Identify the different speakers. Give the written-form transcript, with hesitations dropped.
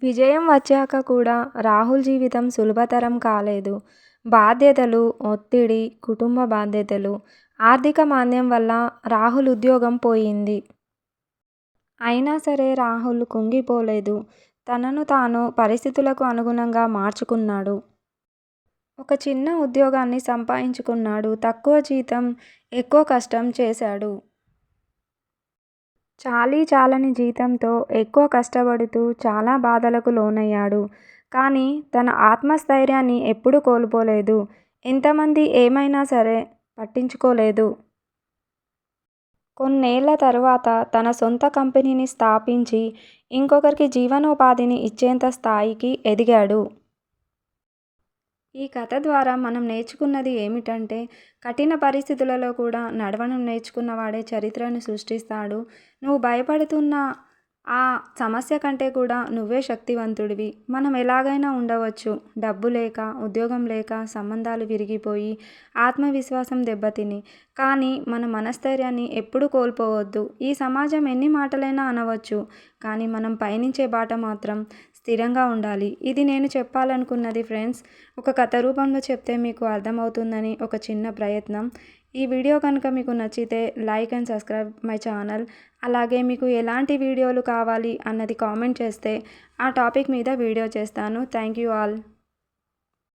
Speaker 1: విజయం వచ్చాక కూడా రాహుల్ జీవితం సులభతరం కాలేదు. బాధ్యతలు, ఒత్తిడి, కుటుంబ బాధ్యతలు, ఆర్థిక మాంద్యం వల్ల రాహుల్ ఉద్యోగం పోయింది. అయినా సరే రాహుల్ కుంగిపోలేదు. తనను తాను పరిస్థితులకు అనుగుణంగా మార్చుకున్నాడు. ఒక చిన్న ఉద్యోగాన్ని సంపాదించుకున్నాడు. తక్కువ జీతం, ఎక్కువ కష్టం చేశాడు. చాలీచాలని జీతంతో ఎక్కువ కష్టపడుతూ చాలా బాధలకు లోనయ్యాడు. కానీ తన ఆత్మస్థైర్యాన్ని ఎప్పుడూ కోల్పోలేదు. ఎంతమంది ఏమైనా సరే పట్టించుకోలేదు. కొన్నేళ్ల తరువాత తన సొంత కంపెనీని స్థాపించి ఇంకొకరికి జీవనోపాధిని ఇచ్చేంత స్థాయికి ఎదిగాడు. ఈ కథ ద్వారా మనం నేర్చుకున్నది ఏమిటంటే, కఠిన పరిస్థితులలో కూడా నడవడం నేర్చుకున్నవాడే చరిత్రను సృష్టిస్తాడు. నువ్వు భయపడుతున్న ఆ సమస్య కంటే కూడా నువ్వే శక్తివంతుడివి. మనం ఎలాగైనా ఉండవచ్చు. డబ్బు లేక, ఉద్యోగం లేక, సంబంధాలు విరిగిపోయి, ఆత్మవిశ్వాసం దెబ్బతిని. కానీ మన మనస్థైర్యాన్ని ఎప్పుడూ కోల్పోవద్దు. ఈ సమాజం ఎన్ని మాటలైనా అనవచ్చు. కానీ మనం పయనించే బాట మాత్రం స్థిరంగా ఉండాలి. ఇది నేను చెప్పాలనుకున్నది ఫ్రెండ్స్. ఒక కథ రూపంలో చెప్తే మీకు అర్థమవుతుందని ఒక చిన్న ప్రయత్నం. ఈ వీడియో కనుక మీకు నచ్చితే like and subscribe my channel. అలాగే మీకు ఎలాంటి వీడియోలు కావాలి అన్నది కామెంట్ చేస్తే ఆ టాపిక్ మీద వీడియో చేస్తాను. Thank you all.